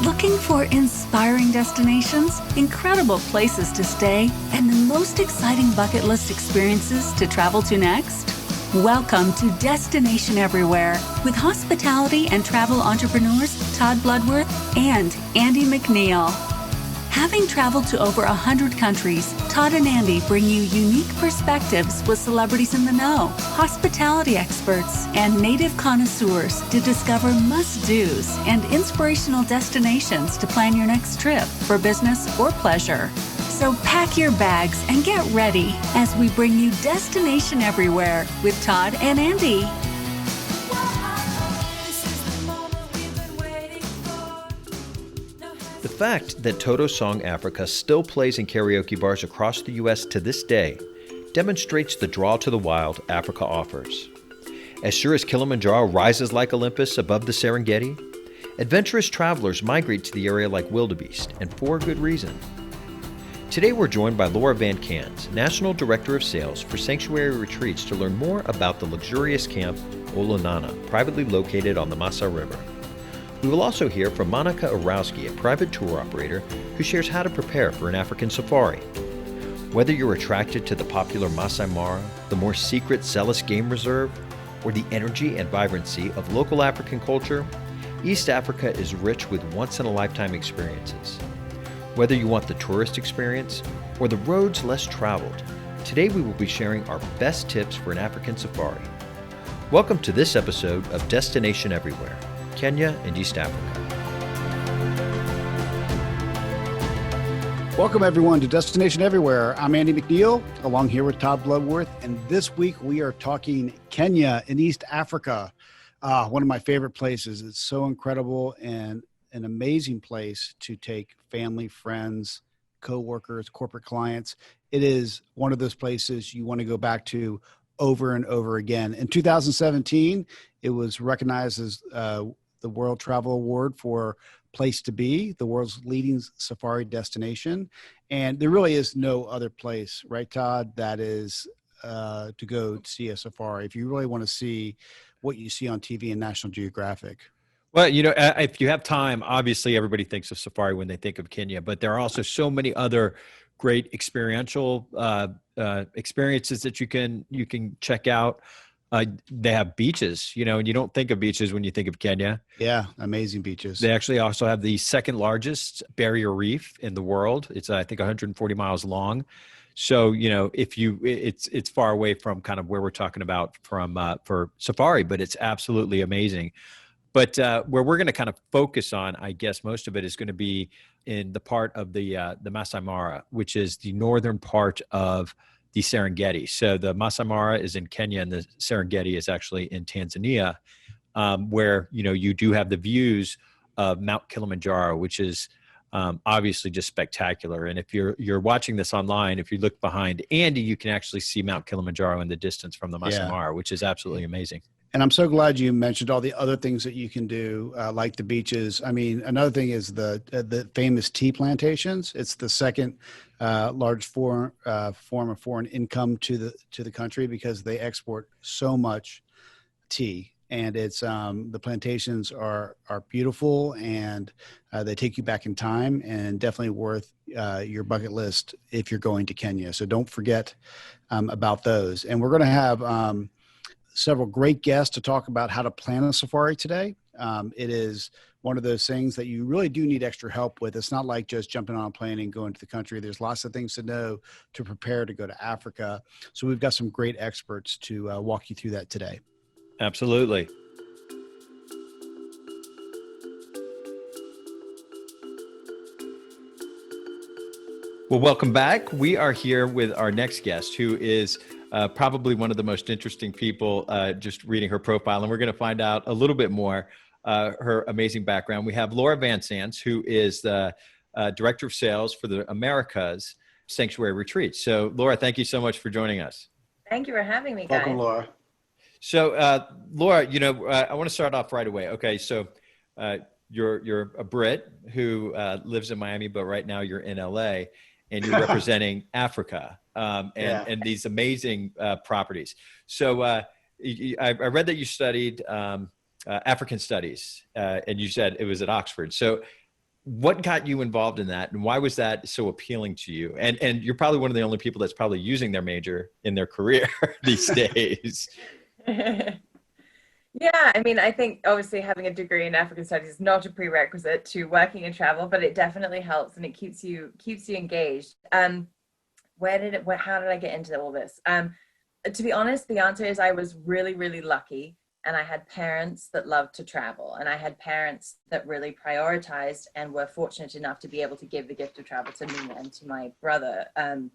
Looking for inspiring destinations, incredible places to stay, and the most exciting bucket list experiences to travel to next? Welcome to Destination Everywhere with hospitality and travel entrepreneurs Todd Bludworth and Andy McNeill. Having traveled to over 100 countries, Todd and Andy bring you unique perspectives with celebrities in the know, hospitality experts, and native connoisseurs to discover must-dos and inspirational destinations to plan your next trip for business or pleasure. So pack your bags and get ready as we bring you Destination Everywhere with Todd and Andy. The fact that Toto's song Africa still plays in karaoke bars across the U.S. to this day demonstrates the draw to the wild Africa offers. As sure as Kilimanjaro rises like Olympus above the Serengeti, adventurous travelers migrate to the area like wildebeest, and for a good reason. Today we're joined by Lara Vancans, National Director of Sales for Sanctuary Retreats, to learn more about the luxurious camp Olonana, privately located on the Maasai River. We will also hear from Monica Irauzqui, a private tour operator who shares how to prepare for an African safari. Whether you're attracted to the popular Maasai Mara, the more secret Selous Game Reserve, or the energy and vibrancy of local African culture, East Africa is rich with once-in-a-lifetime experiences. Whether you want the tourist experience or the roads less traveled, today we will be sharing our best tips for an African safari. Welcome to this episode of Destination Everywhere, Kenya and East Africa. Welcome everyone to Destination Everywhere. I'm Andy McNeill, along here with Todd Bludworth, and this week we are talking Kenya in East Africa. One of my favorite places. It's so incredible and an amazing place to take family, friends, co-workers, corporate clients. It is one of those places you want to go back to over and over again. In 2017, it was recognized as the World Travel Award for Place to Be, the world's leading safari destination. And there really is no other place, right, Todd, that is to go see a safari if you really want to see what you see on TV and National Geographic. Well, if you have time, obviously everybody thinks of safari when they think of Kenya, but there are also so many other great experiential experiences that you can check out. They have beaches, and you don't think of beaches when you think of Kenya. Yeah, amazing beaches. They actually also have the second largest barrier reef in the world. It's I think 140 miles long. So it's far away from kind of where we're talking about for safari, but it's absolutely amazing. But where we're going to kind of focus on, I guess most of it is going to be in the part of the Maasai Mara, which is the northern part of the Serengeti. So the Maasai Mara is in Kenya and the Serengeti is actually in Tanzania, where, you do have the views of Mount Kilimanjaro, which is obviously just spectacular. And if you're watching this online, if you look behind Andy, you can actually see Mount Kilimanjaro in the distance from the Maasai Mara, which is absolutely amazing. And I'm so glad you mentioned all the other things that you can do, like the beaches. I mean, another thing is the famous tea plantations. It's the second large form of foreign income to the country because they export so much tea. And it's the plantations are beautiful and they take you back in time and definitely worth your bucket list if you're going to Kenya. So don't forget about those. And we're going to have several great guests to talk about how to plan a safari today. It is one of those things that you really do need extra help with. It's not like just jumping on a plane and going to the country. There's lots of things to know to prepare to go to Africa. So we've got some great experts to walk you through that today. Absolutely. Well, welcome back. We are here with our next guest, who is probably one of the most interesting people, just reading her profile. And we're going to find out a little bit more, her amazing background. We have Lara Vancans, who is the Director of Sales for the Americas Sanctuary Retreats. So, Lara, thank you so much for joining us. Thank you for having me, guys. Welcome, Lara. So, Lara, I want to start off right away. Okay, so you're a Brit who lives in Miami, but right now you're in LA, and you're representing Africa and these amazing properties. So I read that you studied African studies, and you said it was at Oxford. So what got you involved in that, and why was that so appealing to you? And you're probably one of the only people that's probably using their major in their career these days. Yeah, I mean, I think obviously having a degree in African studies is not a prerequisite to working in travel, but it definitely helps and it keeps you engaged. How did I get into all this? To be honest, the answer is I was really, really lucky, and I had parents that loved to travel, and I had parents that really prioritized and were fortunate enough to be able to give the gift of travel to me and to my brother and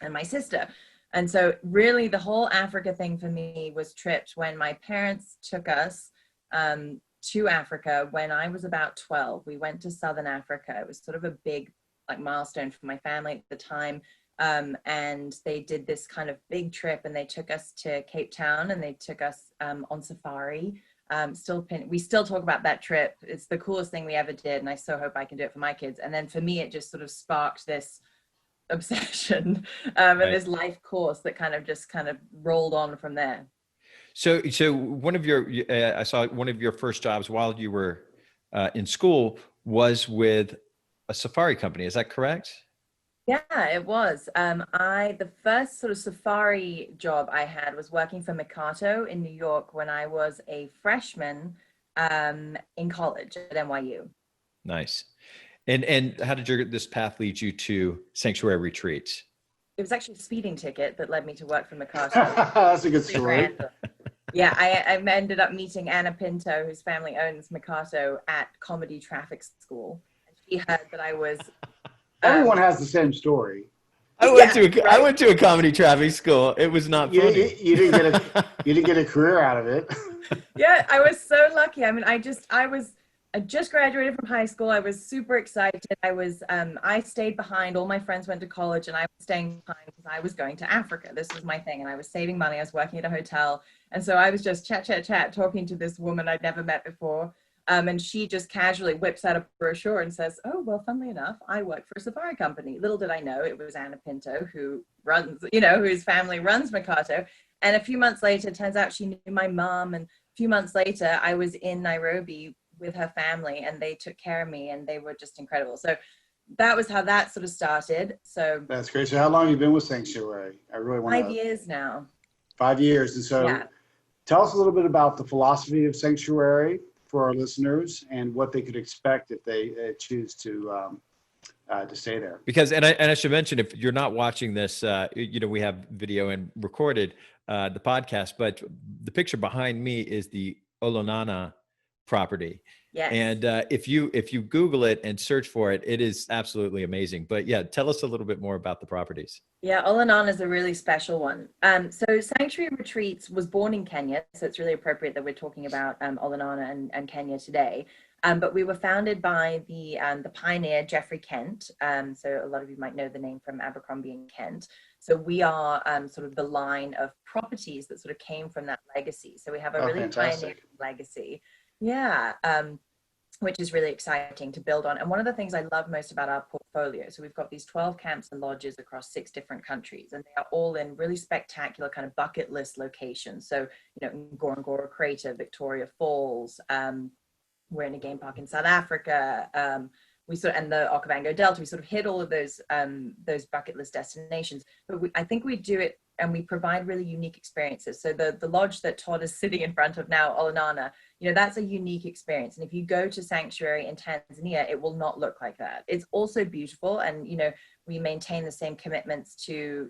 my sister. And so really the whole Africa thing for me was tripped when my parents took us to Africa when I was about 12. We went to Southern Africa. It was sort of a big milestone for my family at the time. And they did this kind of big trip, and they took us to Cape Town, and they took us on safari. We still talk about that trip. It's the coolest thing we ever did, and I so hope I can do it for my kids. And then for me, it just sort of sparked this obsession and this life course that kind of rolled on from there. So one of your I saw one of your first jobs while you were in school was with a safari company. Is that correct? Yeah, it was. The first sort of safari job I had was working for Makato in New York when I was a freshman in college at NYU. Nice. And how did this path lead you to Sanctuary Retreats? It was actually a speeding ticket that led me to work for Makato. That's a good story. Yeah, I ended up meeting Anna Pinto, whose family owns Makato, at Comedy Traffic School. She heard that I was... Everyone has the same story. I went to a comedy traffic school. It was not funny. You didn't get a career out of it. Yeah, I was so lucky. I mean, I just graduated from high school. I was super excited. I stayed behind. All my friends went to college, and I was staying behind because I was going to Africa. This was my thing, and I was saving money. I was working at a hotel, and so I was just chat, talking to this woman I'd never met before. And she just casually whips out a brochure and says, "Oh, well, funnily enough, I work for a safari company." Little did I know it was Anna Pinto, whose family runs Makato. And a few months later, it turns out she knew my mom. And a few months later, I was in Nairobi with her family, and they took care of me, and they were just incredible. So that was how that sort of started. So that's great. So how long have you been with Sanctuary? I really want 5 years now. 5 years. And so Tell us a little bit about the philosophy of Sanctuary for our listeners and what they could expect if they choose to stay there. Because, and I should mention, if you're not watching this, we have video and recorded the podcast, but the picture behind me is the Olonana property. Yes. And if you Google it and search for it, it is absolutely amazing. But yeah, tell us a little bit more about the properties. Yeah, Olonana is a really special one. So Sanctuary Retreats was born in Kenya, so it's really appropriate that we're talking about Olonana and Kenya today. But we were founded by the pioneer Geoffrey Kent. So a lot of you might know the name from Abercrombie and Kent. So we are sort of the line of properties that sort of came from that legacy. So we have a really pioneer legacy. Yeah, which is really exciting to build on. And one of the things I love most about our portfolio, so we've got these 12 camps and lodges across 6 different countries, and they are all in really spectacular kind of bucket list locations. So, Ngorongoro Crater, Victoria Falls, we're in a game park in South Africa, and the Okavango Delta. We sort of hit all of those bucket list destinations, but I think we do it and we provide really unique experiences. So the lodge that Todd is sitting in front of now, Olonana, that's a unique experience. And if you go to Sanctuary in Tanzania, it will not look like that. It's also beautiful. And, we maintain the same commitments to,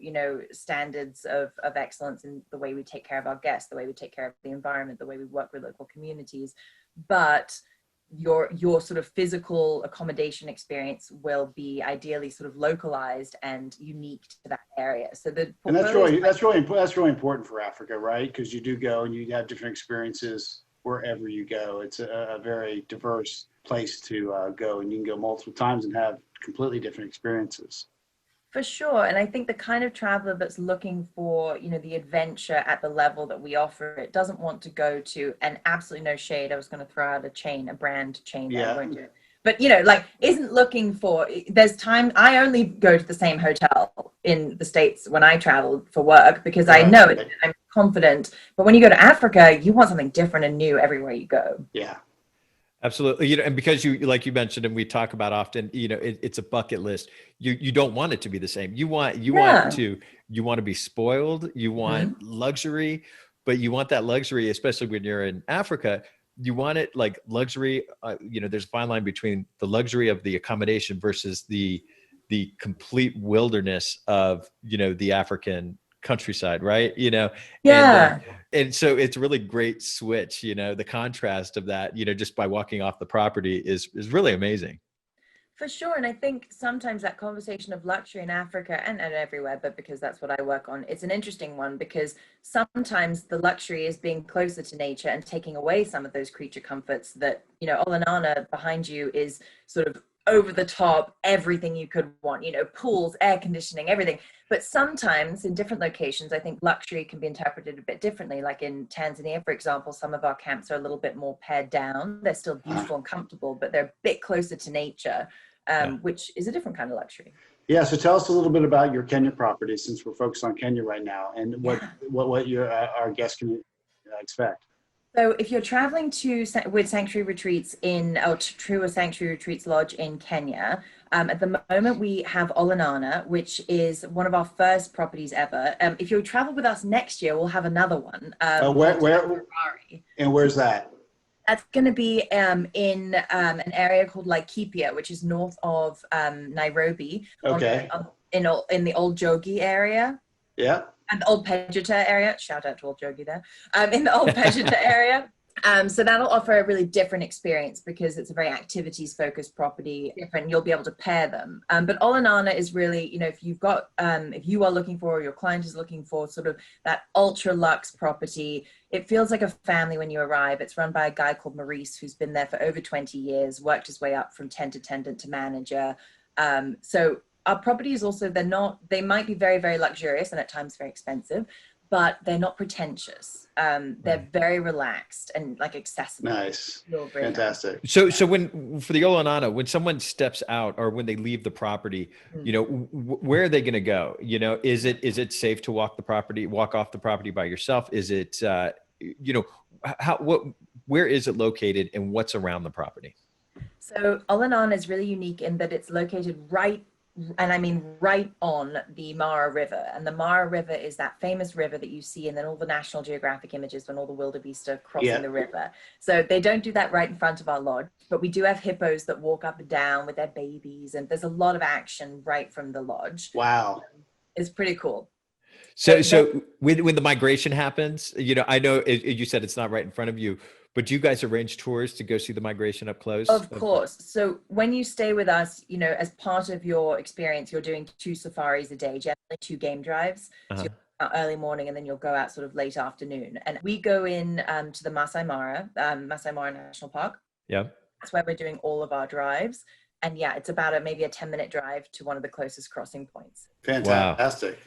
standards of excellence in the way we take care of our guests, the way we take care of the environment, the way we work with local communities. But your sort of physical accommodation experience will be ideally sort of localized and unique to that area. So that's really important for Africa, right? Because you do go and you have different experiences wherever you go. It's a very diverse place to go, and you can go multiple times and have completely different experiences. For sure. And I think the kind of traveler that's looking for, the adventure at the level that we offer, it doesn't want to go to, and absolutely no shade, I was going to throw out a brand chain that I won't do it. But, isn't looking for, there's time, I only go to the same hotel in the States when I travel for work because I know it, I'm confident. But when you go to Africa, you want something different and new everywhere you go. Yeah. Absolutely. And because like you mentioned, and we talk about often, it's a bucket list. You don't want it to be the same. Yeah. You want to be spoiled. You want Mhm. luxury, but you want that luxury, especially when you're in Africa. You want it like luxury. There's a fine line between the luxury of the accommodation versus the complete wilderness of, the African countryside, right? And Yeah. and so it's a really great switch, the contrast of that, just by walking off the property is really amazing. For sure. And I think sometimes that conversation of luxury in Africa and everywhere, but because that's what I work on, it's an interesting one because sometimes the luxury is being closer to nature and taking away some of those creature comforts that, Olanana behind you is sort of over the top, everything you could want, pools, air conditioning, everything. But sometimes in different locations, I think luxury can be interpreted a bit differently. Like in Tanzania, for example, some of our camps are a little bit more pared down. They're still beautiful and comfortable, but they're a bit closer to nature, Yeah. which is a different kind of luxury. Yeah, so tell us a little bit about your Kenya property, since we're focused on Kenya right now, and what your our guests can expect. So if you're traveling with sanctuary retreats to a sanctuary retreats lodge in Kenya, at the moment we have Olanana, which is one of our first properties ever. If you travel with us next year, we'll have another one. Where and where's that? That's going to be in an area called Laikipia, which is north of Nairobi. Okay. In the old Jogi area. Yeah. And the old Pejeta area. Shout out to old Jogi there. In the old Pejeta area. So that'll offer a really different experience because it's a very activities focused property, different. You'll be able to pair them. But Olanana is really, if you've got, if you are looking for, or your client is looking for sort of that ultra luxe property, it feels like a family when you arrive. It's run by a guy called Maurice, who's been there for over 20 years, worked his way up from tent attendant to manager. So our properties also, they might be very, very luxurious and at times very expensive, but they're not pretentious. They're very relaxed and accessible. Nice. Fantastic. So when for the Olanana, when someone steps out or when they leave the property, where are they going to go? Is it safe to walk off the property by yourself? Is it, where is it located and what's around the property? So Olanana is really unique in that it's located right on the Mara River. And the Mara River is that famous river that you see in all the National Geographic images when all the wildebeest are crossing the river. So they don't do that right in front of our lodge, but we do have hippos that walk up and down with their babies. And there's a lot of action right from the lodge. Wow. It's pretty cool. So when the migration happens, I know you said it's not right in front of you, but do you guys arrange tours to go see the migration up close? Of course. So when you stay with us, as part of your experience, you're doing 2 safaris a day, generally 2 game drives. So you'll go out early morning and then you'll go out sort of late afternoon. And we go in to the Maasai Mara National Park. Yeah. That's where we're doing all of our drives. And maybe a 10-minute drive to one of the closest crossing points. Fantastic. Wow.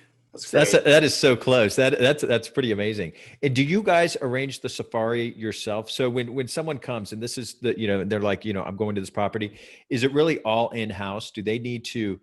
That is so close. That's pretty amazing. And do you guys arrange the safari yourself? So when someone comes and this is they're like, I'm going to this property, is it really all in-house? Do they need to,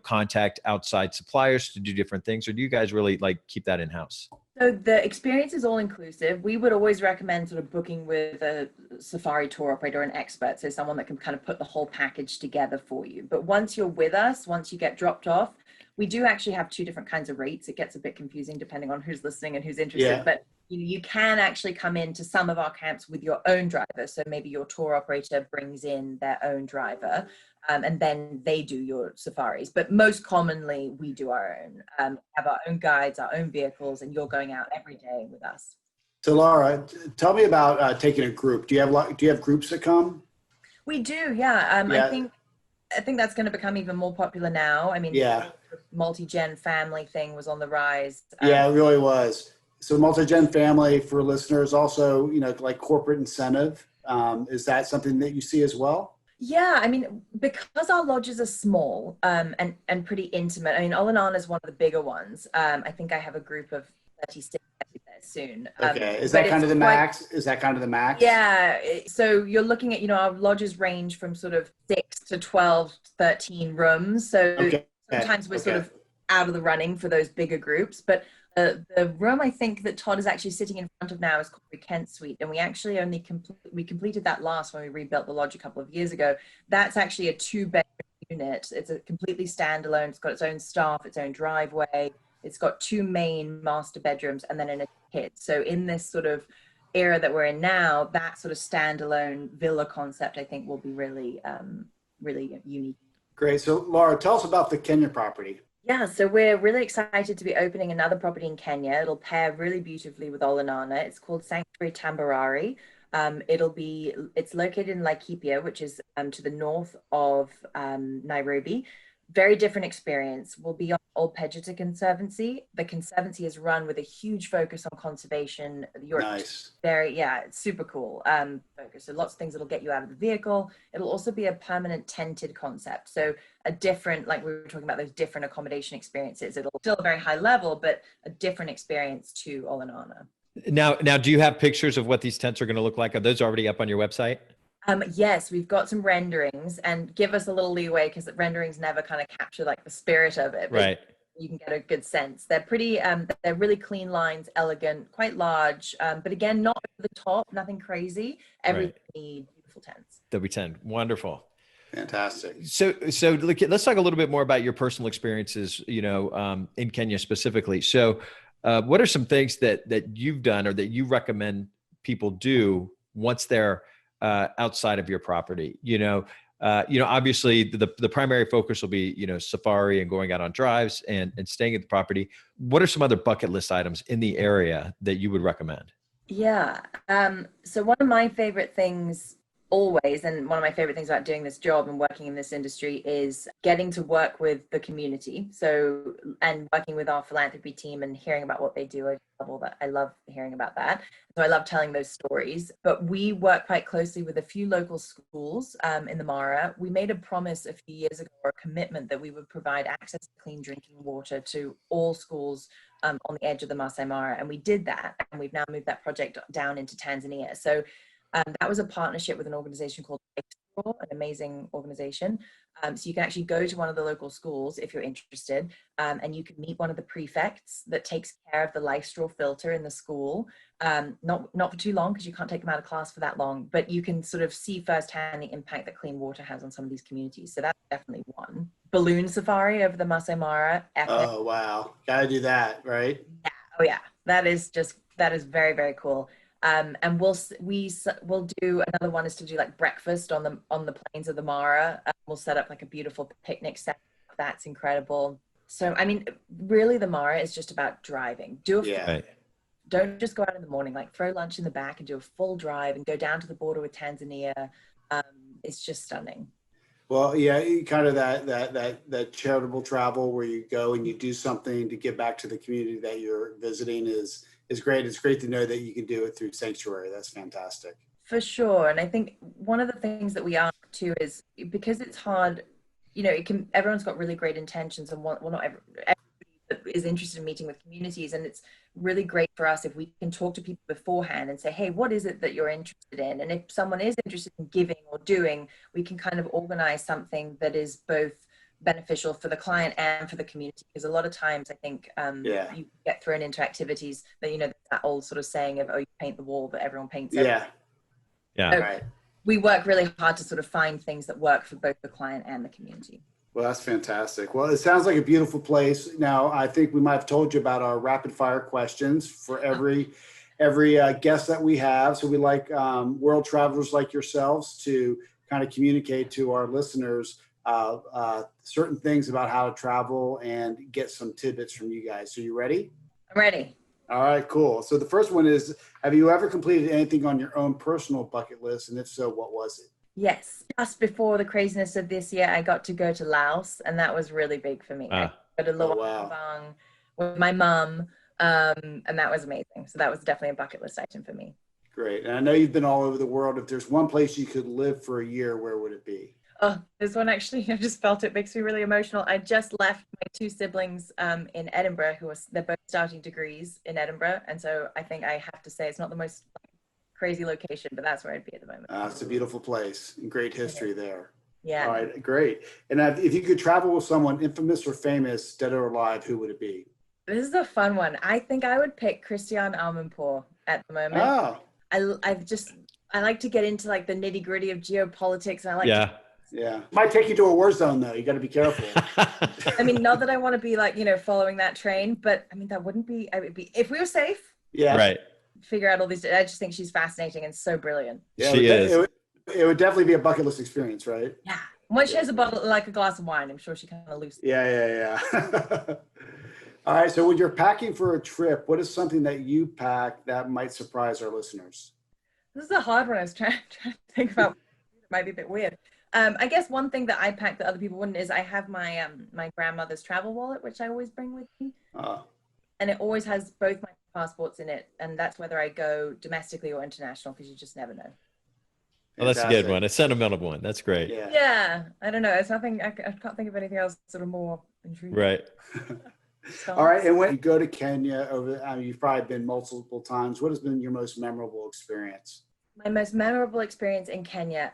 contact outside suppliers to do different things, or do you guys really keep that in-house? So the experience is all inclusive. We would always recommend sort of booking with a safari tour operator, an expert, so someone that can kind of put the whole package together for you. But once you're with us, once you get dropped off, we do actually have 2 different kinds of rates. It gets a bit confusing depending on who's listening and who's interested, but you can actually come into some of our camps with your own driver. So maybe your tour operator brings in their own driver and then they do your safaris. But most commonly we do our own, have our own guides, our own vehicles, and you're going out every day with us. So Lara, tell me about taking a group. Do you have groups that come? We do, yeah. I think that's going to become even more popular now. I mean, the multi-gen family thing was on the rise. Yeah, it really was. So multi-gen family for listeners, also, corporate incentive. Is that something that you see as well? Yeah, I mean, because our lodges are small and pretty intimate. I mean, Olanana is one of the bigger ones. I think I have a group of 36 there soon. Okay, is that kind of the max? Yeah, so you're looking at, our lodges range from sort of 6 to 12, 13 rooms. So sometimes we're sort of out of the running for those bigger groups. But The room I think that Todd is actually sitting in front of now is called the Kent Suite, and we actually only we completed that last when we rebuilt the lodge a couple of years ago. That's actually a 2-bedroom unit. It's a completely standalone. It's got its own staff, its own driveway. It's got 2 main master bedrooms and then a kid. So in this sort of era that we're in now, that sort of standalone villa concept, I think, will be really, really unique. Great. So Lara, tell us about the Kenya property. Yeah, so we're really excited to be opening another property in Kenya. It'll pair really beautifully with Olanana. It's called Sanctuary Tambarare. It's located in Laikipia, which is to the north of Nairobi. Very different experience. We'll be on Old Pejeta Conservancy. The conservancy is run with a huge focus on conservation. Nice. It's super cool focus. So lots of things that'll get you out of the vehicle. It'll also be a permanent tented concept. So a different, like we were talking about, those different accommodation experiences. It'll still a very high level, but a different experience to Olanana. Now, do you have pictures of what these tents are going to look like? Are those already up on your website? Yes, we've got some renderings, and give us a little leeway because renderings never kind of capture like the spirit of it. Right. You can get a good sense. They're pretty, they're really clean lines, elegant, quite large, but again, not over the top, nothing crazy. Everything needs beautiful tents. W10, wonderful. Fantastic. So let's talk a little bit more about your personal experiences, in Kenya specifically. So what are some things that you've done or that you recommend people do once they're outside of your property? Obviously the primary focus will be, safari and going out on drives and staying at the property. What are some other bucket list items in the area that you would recommend? Yeah. So one of my favorite things always, and one of my favorite things about doing this job and working in this industry, is getting to work with the community. So, and working with our philanthropy team and hearing about what they do. I love hearing about that. So I love telling those stories. But we work quite closely with a few local schools in the Mara. We made a promise a few years ago, or a commitment, that we would provide access to clean drinking water to all schools on the edge of the Maasai Mara. And we did that. And we've now moved that project down into Tanzania. So that was a partnership with an organization called an amazing organization. So you can actually go to one of the local schools if you're interested, and you can meet one of the prefects that takes care of the life straw filter in the school. Not for too long, because you can't take them out of class for that long, but you can sort of see firsthand the impact that clean water has on some of these communities. So that's definitely one. Balloon safari over the Maasai Mara. Epic. Oh, wow. Gotta do that, right? Yeah. Oh yeah. That is very, very cool. And we'll do another one, is to do like breakfast on the plains of the Mara. We'll set up like a beautiful picnic set. That's incredible. So I mean, really, the Mara is just about driving. Don't just go out in the morning. Like throw lunch in the back and do a full drive and go down to the border with Tanzania. It's just stunning. Well, yeah, kind of that charitable travel where you go and you do something to give back to the community that you're visiting is great. It's great to know that you can do it through Sanctuary. That's fantastic. For sure. And I think one of the things that we ask too is, because it's hard, everyone's got really great intentions, and not everybody is interested in meeting with communities. And it's really great for us if we can talk to people beforehand and say, hey, what is it that you're interested in? And if someone is interested in giving or doing, we can kind of organize something that is both beneficial for the client and for the community. Because a lot of times I think you get thrown into activities that, that old sort of saying of, oh, you paint the wall, but everyone paints it. Yeah. So right. We work really hard to sort of find things that work for both the client and the community. Well, that's fantastic. Well, it sounds like a beautiful place. Now, I think we might have told you about our rapid fire questions for every guest that we have. So we like world travelers like yourselves to kind of communicate to our listeners certain things about how to travel and get some tidbits from you guys. So you ready? I'm ready. All right, cool. So the first one is, have you ever completed anything on your own personal bucket list? And if so, what was it? Yes. Just before the craziness of this year, I got to go to Laos, and that was really big for me. I got to Luang Prabang with my mum, and that was amazing. So that was definitely a bucket list item for me. Great. And I know you've been all over the world. If there's one place you could live for a year, where would it be? Oh, this one actually, I just felt it makes me really emotional. I just left my 2 siblings in Edinburgh, they're both starting degrees in Edinburgh. And so I think I have to say it's not the most crazy location, but that's where I'd be at the moment. It's a beautiful place and great history there. Yeah. All right, great. And if you could travel with someone infamous or famous, dead or alive, who would it be? This is a fun one. I think I would pick Christian Amanpour at the moment. Oh, I like to get into like the nitty gritty of geopolitics, and I like to, yeah. Might take you to a war zone though. You got to be careful. I mean, not that I want to be like, following that train, but I mean, that wouldn't be, I would be, if we were safe. Yeah. Right. Figure out all these. I just think she's fascinating and so brilliant. Yeah, she is. It would definitely be a bucket list experience, right? Yeah. Once she has a bottle, like a glass of wine, I'm sure she kind of loses. Yeah. All right. So when you're packing for a trip, what is something that you pack that might surprise our listeners? This is a hard one. I was trying to think about. It might be a bit weird. I guess one thing that I pack that other people wouldn't is I have my my grandmother's travel wallet, which I always bring with me. And it always has both my passports in it. And that's whether I go domestically or international, because you just never know. Well, that's a good one. A sentimental one. That's great. Yeah. I don't know. It's nothing. I can't think of anything else sort of more intriguing. Right. All right. And when you go to Kenya, you've probably been multiple times. What has been your most memorable experience? My most memorable experience in Kenya.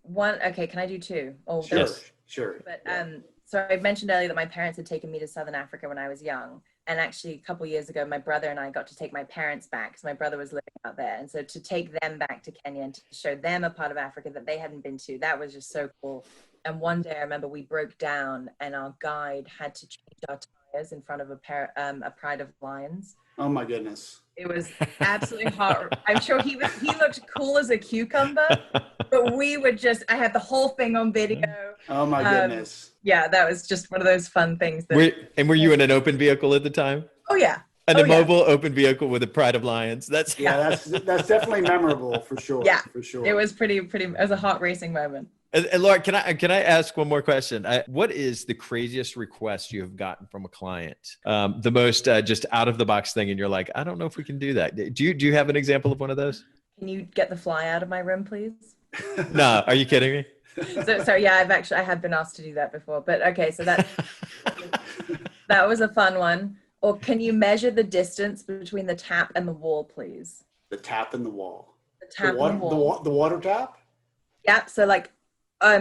One. Okay. Can I do two? Oh, Sure. But so I mentioned earlier that my parents had taken me to Southern Africa when I was young. And actually, a couple of years ago, my brother and I got to take my parents back because my brother was living out there. And so to take them back to Kenya and to show them a part of Africa that they hadn't been to, that was just so cool. And one day I remember we broke down and our guide had to change our tires in front of a pride of lions. Oh my goodness. It was absolutely hot. I'm sure he looked cool as a cucumber, but I had the whole thing on video. Oh my goodness. Yeah, that was just one of those fun things. Were you in an open vehicle at the time? Oh yeah. An immobile open vehicle with a pride of lions. That's definitely memorable for sure. Yeah, for sure. It was it was a heart racing moment. And Laura, can I ask one more question? What is the craziest request you have gotten from a client? The most just out of the box thing, and you're like, I don't know if we can do that. Do you have an example of one of those? Can you get the fly out of my room, please? No, are you kidding me? So yeah, I have been asked to do that before, but okay, so that was a fun one. Or can you measure the distance between the tap and the wall, please? The tap and the wall. The tap and the wall. The water tap? Yeah. So like,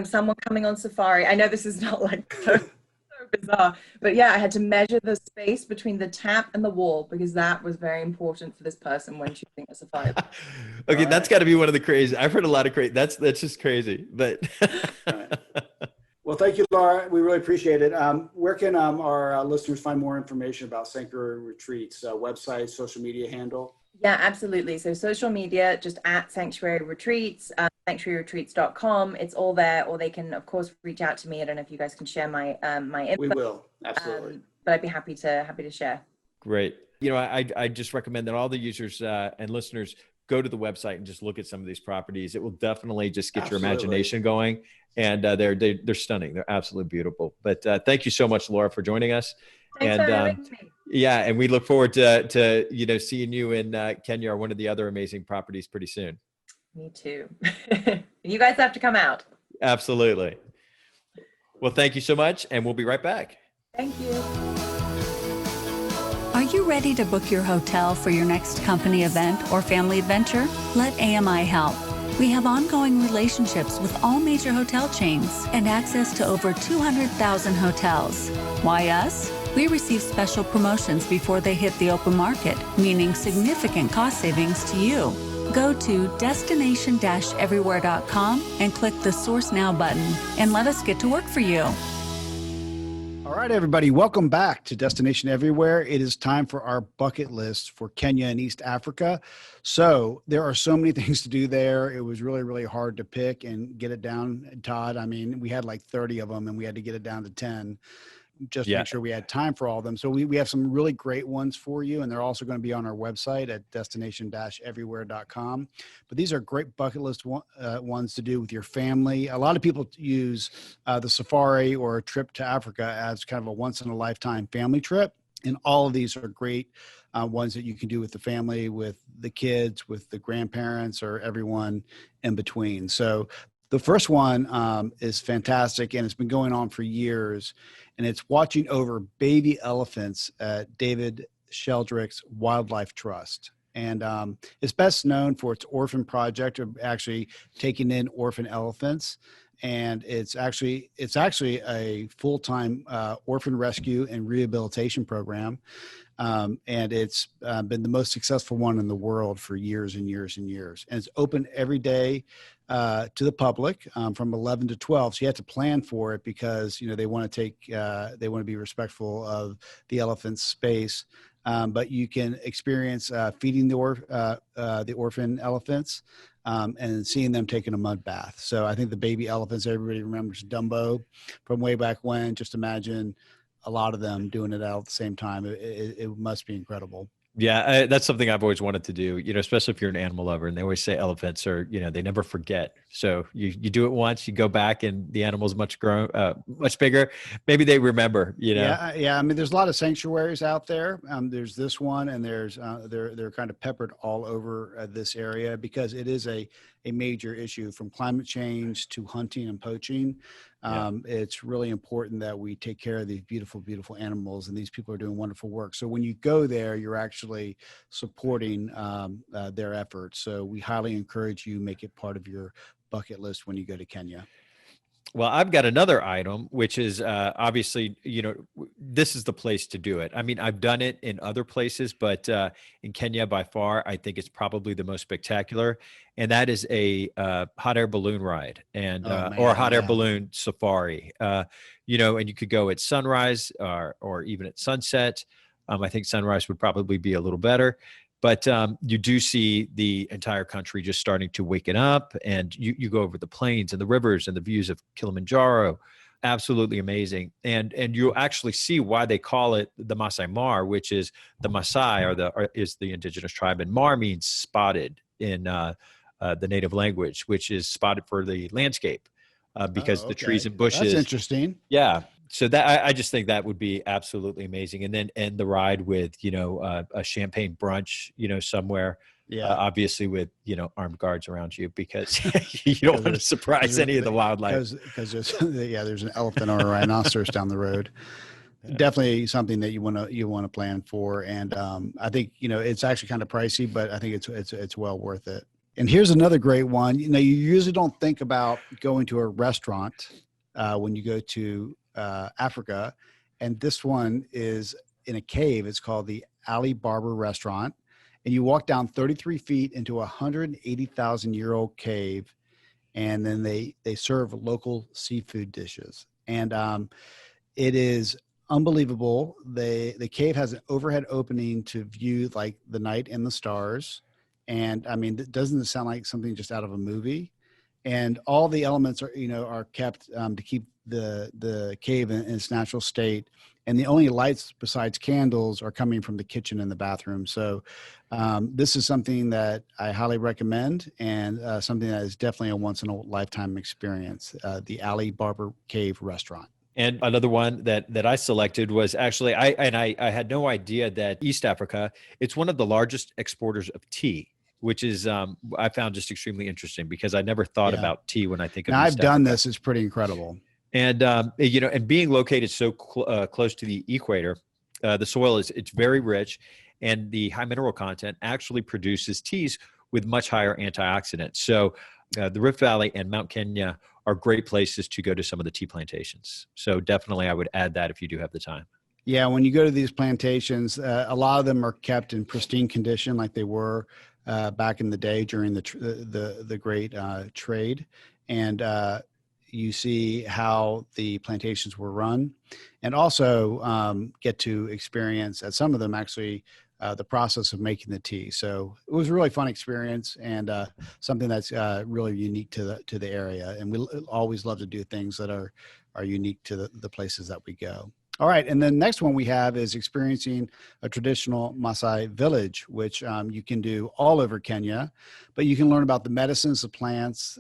someone coming on safari. I know this is not like so bizarre, but yeah, I had to measure the space between the tap and the wall because that was very important for this person when choosing a safari. Okay, that's got to be one of the crazy. I've heard a lot of crazy. That's just crazy. But well, thank you, Lara. We really appreciate it. Where can our listeners find more information about Sanctuary Retreats? Website, social media handle? Yeah, absolutely. So social media, just at Sanctuary Retreats, sanctuaryretreats.com. It's all there, or they can, of course, reach out to me. I don't know if you guys can share my info. We will, absolutely. But I'd be happy to share. Great. I just recommend that all the users and listeners go to the website and just look at some of these properties. It will definitely just get your imagination going. And they're stunning. They're absolutely beautiful. But thank you so much, Lara, for joining us. Thanks for having me. Yeah, and we look forward to seeing you in Kenya or one of the other amazing properties pretty soon. Me too. You guys have to come out. Absolutely. Well, thank you so much, and we'll be right back. Thank you. Are you ready to book your hotel for your next company event or family adventure? Let AMI help. We have ongoing relationships with all major hotel chains and access to over 200,000 hotels. Why us? We receive special promotions before they hit the open market, meaning significant cost savings to you. Go to destination-everywhere.com and click the Source Now button and let us get to work for you. All right, everybody, welcome back to Destination Everywhere. It is time for our bucket list for Kenya and East Africa. So there are so many things to do there. It was really, really hard to pick and get it down, Todd. I mean, we had like 30 of them and we had to get it down to 10. Just to make sure we had time for all of them. So we have some really great ones for you, and they're also going to be on our website at destination-everywhere.com. But these are great bucket list ones to do with your family. A lot of people use the safari or a trip to Africa as kind of a once-in-a-lifetime family trip, and all of these are great ones that you can do with the family, with the kids, with the grandparents, or everyone in between. So the first one is fantastic, and it's been going on for years, and it's watching over baby elephants at David Sheldrick's Wildlife Trust. And it's best known for its orphan project, of actually taking in orphan elephants. And it's actually a full-time orphan rescue and rehabilitation program. And it's been the most successful one in the world for years and years and years. And it's open every day to the public from 11 to 12. So you have to plan for it because, they want to be respectful of the elephant's space. But you can experience feeding the orphan elephants and seeing them taking a mud bath. So I think the baby elephants, everybody remembers Dumbo from way back when. Just imagine a lot of them doing it all at the same time. It must be incredible. Yeah, that's something I've always wanted to do, especially if you're an animal lover. And they always say elephants are, they never forget. So you do it once, you go back and the animal's much bigger. Maybe they remember, Yeah. I mean, there's a lot of sanctuaries out there. There's this one, and there's they're kind of peppered all over this area because it is a major issue, from climate change to hunting and poaching. It's really important that we take care of these beautiful, beautiful animals, and these people are doing wonderful work. So when you go there, you're actually supporting their efforts. So we highly encourage you make it part of your bucket list when you go to Kenya. Well, I've got another item, which is obviously, this is the place to do it. I mean, I've done it in other places, but in Kenya, by far, I think it's probably the most spectacular. And that is a hot air balloon ride or a hot air balloon safari. And you could go at sunrise or even at sunset. I think sunrise would probably be a little better. But you do see the entire country just starting to waken up, and you go over the plains and the rivers and the views of Kilimanjaro. Absolutely amazing. And you actually see why they call it the Maasai Mar, which is the Maasai is the indigenous tribe. And Mar means spotted in the native language, which is spotted for the landscape because the trees and bushes. That's interesting. Yeah. So that I just think that would be absolutely amazing. And then end the ride with, a champagne brunch, somewhere, obviously with, armed guards around you because you don't want to surprise any of the wildlife. Because there's an elephant or a rhinoceros down the road. Yeah. Definitely something that you want to plan for. And I think, it's actually kind of pricey, but I think it's well worth it. And here's another great one. You usually don't think about going to a restaurant when you go to Africa, and this one is in a cave. It's called the Barber Restaurant, and you walk down 33 feet into a 180,000-year-old cave, and then they serve local seafood dishes, and it is unbelievable. The cave has an overhead opening to view like the night and the stars, and I mean, doesn't it sound like something just out of a movie? And all the elements are kept to keep the cave in its natural state. And the only lights besides candles are coming from the kitchen and the bathroom. So this is something that I highly recommend, and something that is definitely a once in a lifetime experience, the Barber Cave Restaurant. And another one that I selected was actually, I had no idea that East Africa, it's one of the largest exporters of tea, which is I found just extremely interesting because I never thought about tea when I think of East I've Africa. done this. It's pretty incredible. And, and being located so close to the equator, the soil it's very rich, and the high mineral content actually produces teas with much higher antioxidants. So the Rift Valley and Mount Kenya are great places to go to some of the tea plantations. So definitely I would add that if you do have the time. Yeah, when you go to these plantations, a lot of them are kept in pristine condition like they were back in the day during the great trade. And you see how the plantations were run, and also get to experience at some of them actually the process of making the tea. So it was a really fun experience, and something that's really unique to the area. And we always love to do things that are unique to the places that we go. All right, and then next one we have is experiencing a traditional Maasai village, which you can do all over Kenya, but you can learn about the medicines, the plants,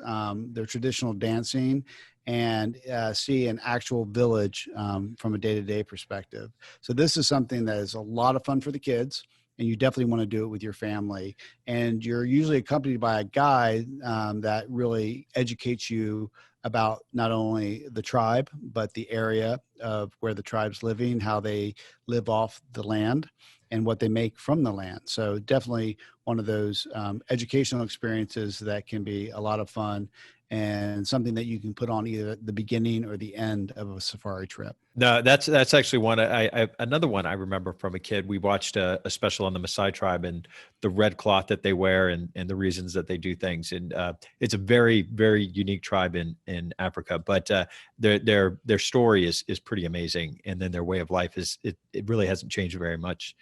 their traditional dancing, and see an actual village from a day-to-day perspective. So this is something that is a lot of fun for the kids, and you definitely want to do it with your family. And you're usually accompanied by a guide that really educates you about not only the tribe, but the area of where the tribe's living, how they live off the land. and what they make from the land. So definitely one of those educational experiences that can be a lot of fun and something that you can put on either the beginning or the end of a safari trip. No, that's actually one. Another one I remember from a kid. We watched a special on the Maasai tribe and the red cloth that they wear and the reasons that they do things. And it's a very, very unique tribe in Africa. But their story is pretty amazing, and then their way of life it really hasn't changed very much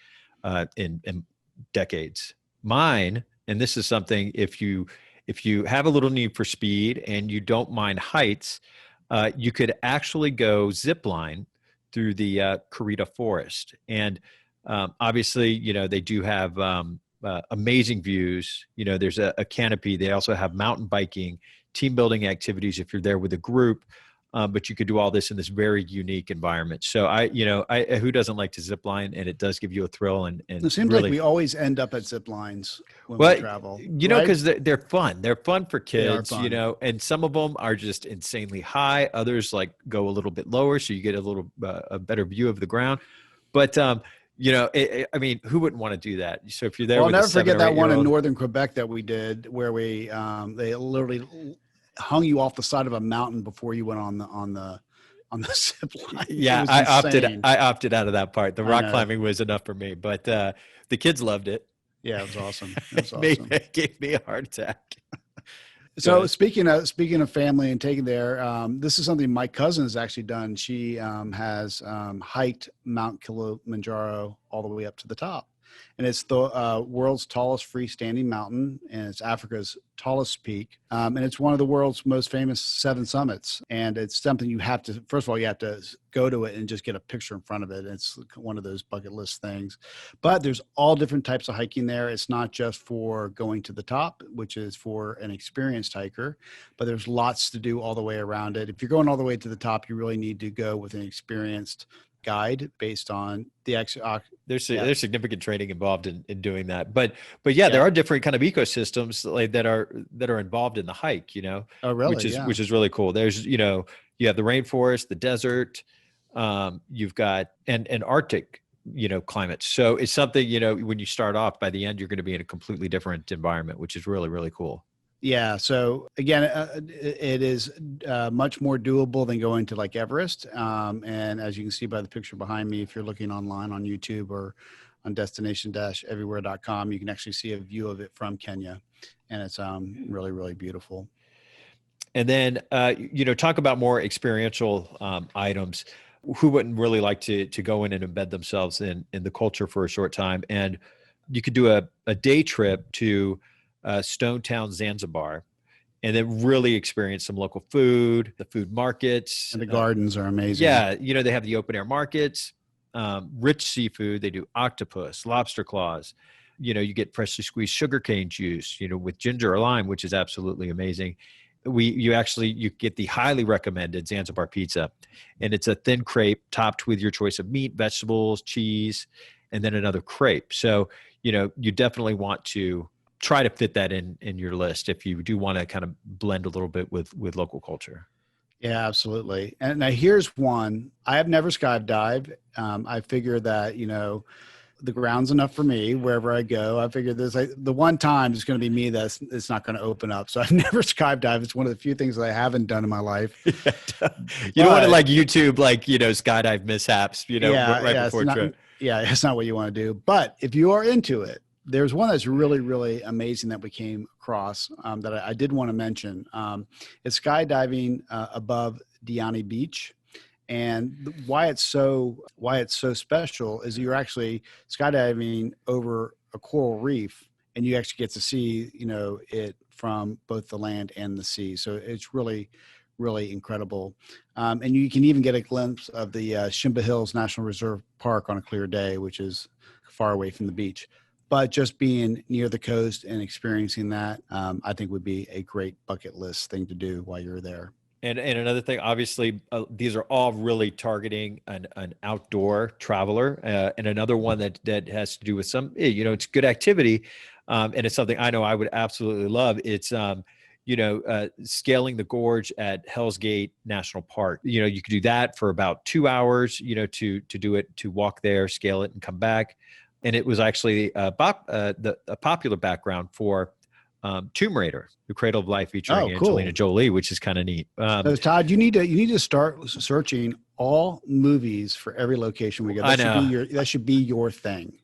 in decades. Mine, and this is something if you have a little need for speed and you don't mind heights. You could actually go zip line through the Karita Forest. And obviously, they do have amazing views. There's a canopy. They also have mountain biking, team building activities if you're there with a group. But you could do all this in this very unique environment. So who doesn't like to zip line? And it does give you a thrill. And it seems really, like we always end up at zip lines when we travel. Because they're fun. They're fun for kids, fun. and some of them are just insanely high. Others go a little bit lower, so you get a better view of the ground. But who wouldn't want to do that? So if you're there, I'll never forget that one in northern Quebec that we did, where we they literally hung you off the side of a mountain before you went on the zip line. Yeah, I opted out of that part. The rock climbing was enough for me, but the kids loved it. Yeah, it was awesome. It gave me a heart attack. So speaking of family and taking there, this is something my cousin has actually done. She has hiked Mount Kilimanjaro all the way up to the top. And it's the world's tallest freestanding mountain, and it's Africa's tallest peak. And it's one of the world's most famous 7 summits. And it's something you have to, first of all, you have to go to it and just get a picture in front of it. It's one of those bucket list things. But there's all different types of hiking there. It's not just for going to the top, which is for an experienced hiker, but there's lots to do all the way around it. If you're going all the way to the top, you really need to go with an experienced guide based on the there's significant training involved in doing that, but there are different kind of ecosystems that are involved in the hike, oh really, which is really cool. There's you have the rainforest, the desert, you've got and Arctic climates. So it's something when you start off, by the end you're going to be in a completely different environment, which is really, really cool. Yeah. So again, it is much more doable than going to like Everest. And as you can see by the picture behind me, if you're looking online on YouTube or on destination-everywhere.com, you can actually see a view of it from Kenya. And it's really, really beautiful. And then, talk about more experiential items. Who wouldn't really like to go in and embed themselves in the culture for a short time? And you could do a day trip to Stone Town, Zanzibar, and then really experience some local food, the food markets. And the gardens are amazing. Yeah. They have the open air markets, rich seafood. They do octopus, lobster claws. You get freshly squeezed sugarcane juice, with ginger or lime, which is absolutely amazing. You get the highly recommended Zanzibar Pizza, and it's a thin crepe topped with your choice of meat, vegetables, cheese, and then another crepe. So, you definitely want to try to fit that in your list if you do want to kind of blend a little bit with local culture. Yeah, absolutely. And now here's one. I have never skydived. I figure that, the ground's enough for me wherever I go. I figure there's the one time it's going to be me it's not going to open up. So I've never skydived. It's one of the few things that I haven't done in my life. You don't want to YouTube, skydive mishaps, right before a trip. Yeah, it's not what you want to do. But if you are into it, there's one that's really, really amazing that we came across that I did want to mention. It's skydiving above Diani Beach. And why it's so special is you're actually skydiving over a coral reef, and you actually get to see, it from both the land and the sea. So it's really, really incredible. And you can even get a glimpse of the Shimba Hills National Reserve Park on a clear day, which is far away from the beach. But just being near the coast and experiencing that, I think would be a great bucket list thing to do while you're there. And another thing, obviously, these are all really targeting an outdoor traveler. And another one that has to do with some, it's good activity. And it's something I know I would absolutely love. It's, scaling the gorge at Hell's Gate National Park. You could do that for about 2 hours, to do it, to walk there, scale it, and come back. and it was actually a popular background for Tomb Raider, The Cradle of Life, featuring Angelina Jolie, which is kind of neat. So Todd, you need to start searching all movies for every location we go. That should be your thing.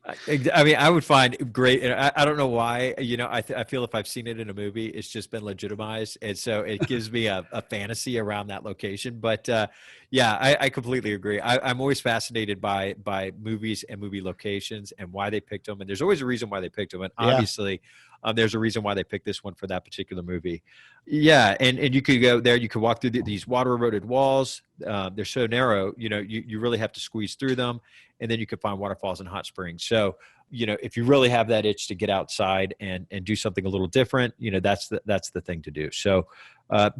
I mean, I would find great. And I don't know why, I feel if I've seen it in a movie, it's just been legitimized. And so it gives me a fantasy around that location. But I completely agree. I'm always fascinated by movies and movie locations and why they picked them. And there's always a reason why they picked them. And obviously there's a reason why they picked this one for that particular movie. Yeah. And you could go there, you could walk through these water eroded walls. They're so narrow, you really have to squeeze through them, and then you can find waterfalls and hot springs. So, if you really have that itch to get outside and do something a little different, that's the thing to do. So,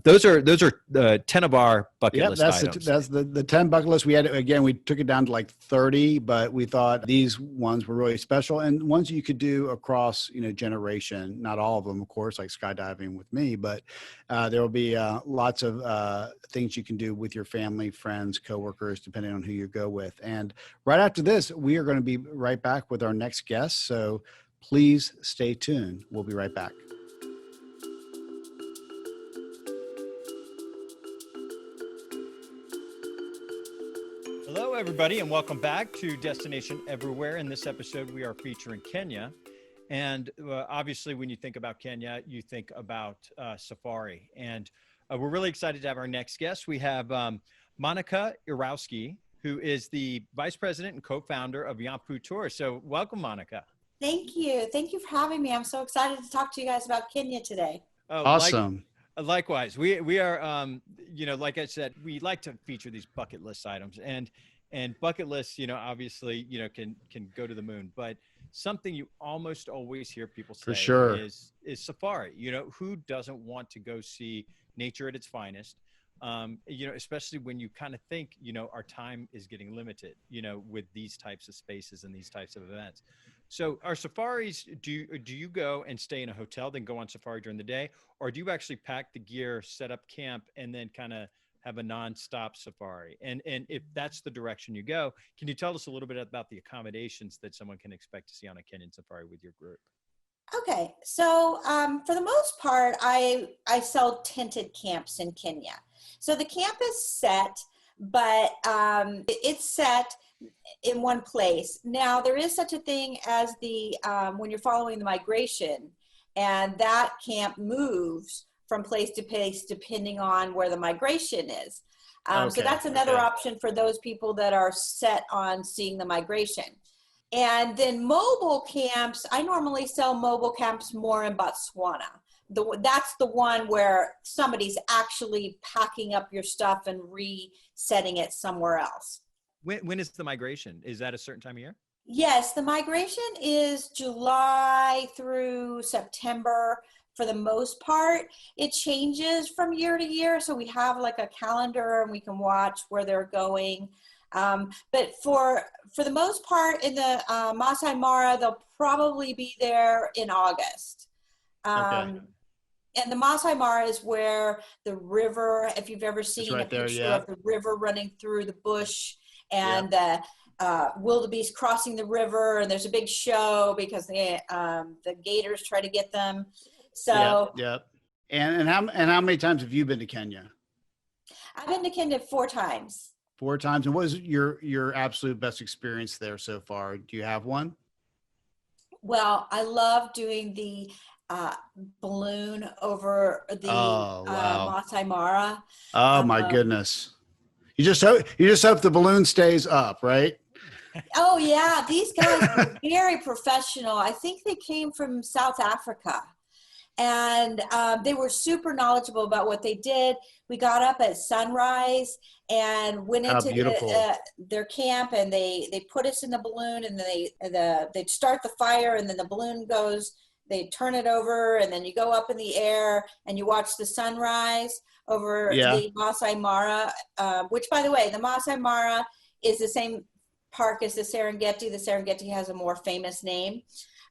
those are the 10 of our bucket list items. That's the 10 bucket list. We took it down to like 30, but we thought these ones were really special and ones you could do across, generation. Not all of them, of course, like skydiving with me, but there will be lots of things you can do with your family, friends, coworkers, depending on who you go with. And right after this, we are going to be right back with our next guest. So please stay tuned. We'll be right back. Hello, everybody, and welcome back to Destination Everywhere. In this episode, we are featuring Kenya. And obviously, when you think about Kenya, you think about safari. And we're really excited to have our next guest. We have Monica Irauzqui, who is the vice president and co-founder of Yampu Tours. So welcome, Monica. Thank you. Thank you for having me. I'm so excited to talk to you guys about Kenya today. Oh, awesome. Likewise, we are, like I said, we like to feature these bucket list items, and bucket lists, obviously, can go to the moon, but something you almost always hear people say for sure is safari. Who doesn't want to go see nature at its finest? Especially when you kind of think, our time is getting limited, with these types of spaces and these types of events. So our safaris, do you go and stay in a hotel, then go on safari during the day? Or do you actually pack the gear, set up camp, and then kind of have a nonstop safari? And if that's the direction you go, can you tell us a little bit about the accommodations that someone can expect to see on a Kenyan safari with your group? Okay, so for the most part, I sell tented camps in Kenya. So the camp is set, but it's set in one place. Now, there is such a thing as when you're following the migration, and that camp moves from place to place depending on where the migration is. So that's another option for those people that are set on seeing the migration. And then mobile camps, I normally sell mobile camps more in Botswana. That's the one where somebody's actually packing up your stuff and resetting it somewhere else. When is the migration? Is that a certain time of year? Yes, the migration is July through September for the most part. It changes from year to year. So we have like a calendar and we can watch where they're going. But for the most part in the Maasai Mara, they'll probably be there in August. And the Maasai Mara is where the river, if you've ever seen a picture of the river running through the bush and the wildebeest crossing the river, and there's a big show because the gators try to get them. So And how many times have you been to Kenya? I've been to Kenya 4 times. 4 times. And what is your absolute best experience there so far? Do you have one? Well, I love doing the balloon over the Maasai Mara. Oh my goodness! You just hope the balloon stays up, right? Oh yeah, these guys are very professional. I think they came from South Africa, and they were super knowledgeable about what they did. We got up at sunrise and went into their camp, and they put us in the balloon, and they'd start the fire, and then the balloon goes. They turn it over, and then you go up in the air and you watch the sunrise over the Maasai Mara, which, by the way, the Maasai Mara is the same park as the Serengeti. The Serengeti has a more famous name.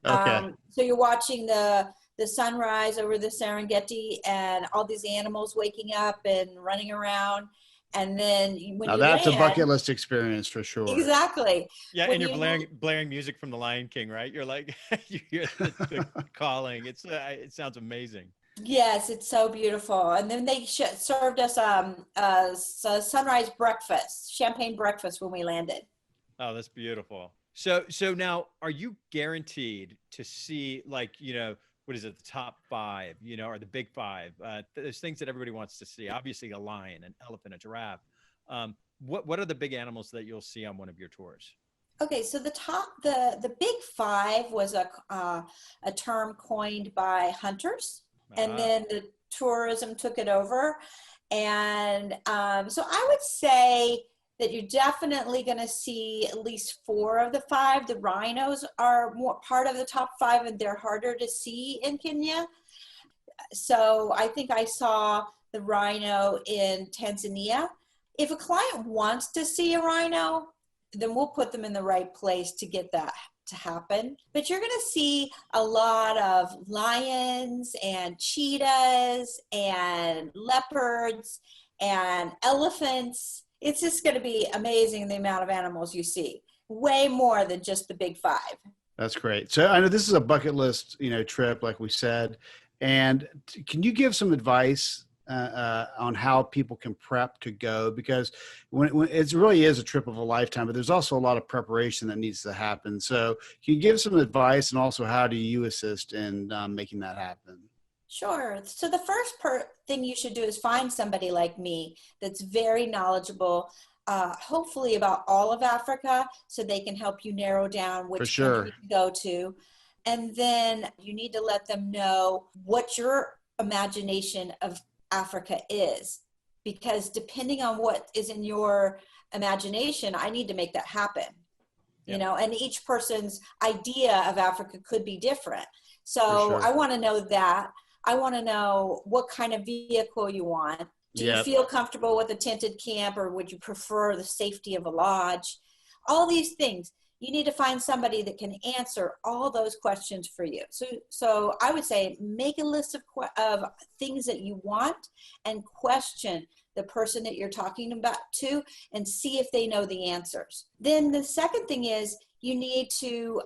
So you're watching the sunrise over the Serengeti and all these animals waking up and running around. And then when Now you that's land, a bucket list experience for sure. exactly. Yeah, When and you're you blaring music from The Lion King, right? You're like, you hear the calling. It sounds amazing. Yes, it's so beautiful. And then they served us a sunrise breakfast, champagne breakfast when we landed. Oh, that's beautiful. So now, are you guaranteed to see, like, what is it, the top five, or the big five? There's things that everybody wants to see. Obviously, a lion, an elephant, a giraffe. What are the big animals that you'll see on one of your tours? Okay, so the big five was a term coined by hunters, and then the tourism took it over. And so I would say that you're definitely going to see at least 4 of the 5. The rhinos are more part of the top 5, and they're harder to see in Kenya. So I think I saw the rhino in Tanzania. If a client wants to see a rhino, then we'll put them in the right place to get that to happen. But you're going to see a lot of lions and cheetahs and leopards and elephants. It's just going to be amazing, the amount of animals you see. Way more than just the big 5. That's great. So I know this is a bucket list, trip, like we said. And can you give some advice on how people can prep to go? Because when it really is a trip of a lifetime, but there's also a lot of preparation that needs to happen. So can you give some advice, and also how do you assist in making that happen? Sure. So the first thing you should do is find somebody like me that's very knowledgeable, hopefully about all of Africa, so they can help you narrow down which country to go to. And then you need to let them know what your imagination of Africa is, because depending on what is in your imagination, I need to make that happen. And each person's idea of Africa could be different. So I want to know that. I want to know what kind of vehicle you want. Do you feel comfortable with a tented camp, or would you prefer the safety of a lodge? All these things. You need to find somebody that can answer all those questions for you. So I would say make a list of things that you want, and question the person that you're talking about to, and see if they know the answers. Then the second thing is you need to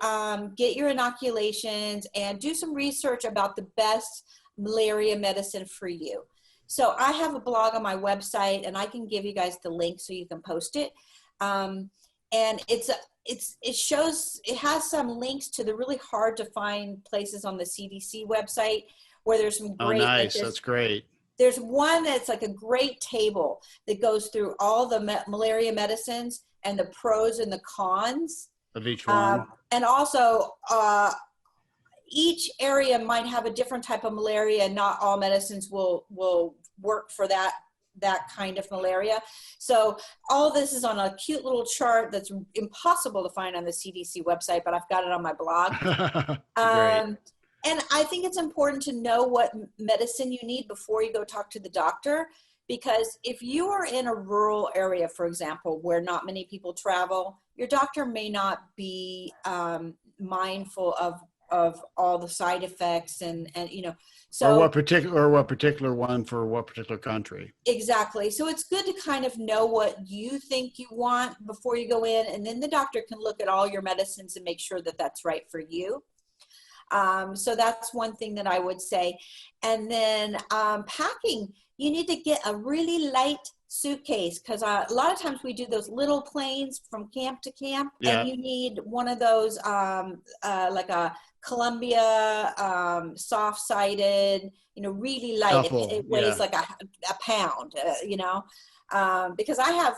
get your inoculations and do some research about the best malaria medicine for you. So I have a blog on my website, and I can give you guys the link so you can post it. And it has some links to the really hard to find places on the CDC website where there's some great. Oh, nice. That's great. There's one that's like a great table that goes through all the malaria medicines and the pros and the cons of each one. And also, each area might have a different type of malaria, and not all medicines will work for that kind of malaria. So all this is on a cute little chart that's impossible to find on the CDC website, but I've got it on my blog. And I think it's important to know what medicine you need before you go talk to the doctor, because if you are in a rural area, for example, where not many people travel, your doctor may not be mindful of all the side effects and so or what particular one for what particular country. Exactly. So it's good to kind of know what you think you want before you go in, and then the doctor can look at all your medicines and make sure that that's right for you. So that's one thing that I would say. And then packing, you need to get a really light suitcase, because a lot of times we do those little planes from camp to camp, and you need one of those like a Columbia soft-sided, really light. It weighs like a pound, because I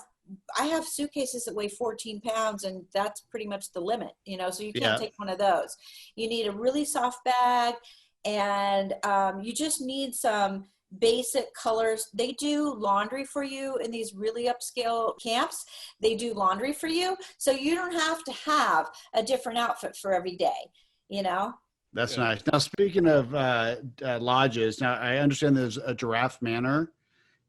have suitcases that weigh 14 pounds, and that's pretty much the limit, so you can't take one of those. You need a really soft bag, and you just need some basic colors. They do laundry for you in these really upscale camps. They do laundry for you, so you don't have to have a different outfit for every day, That's nice. Now, speaking of lodges, now I understand there's a Giraffe Manor,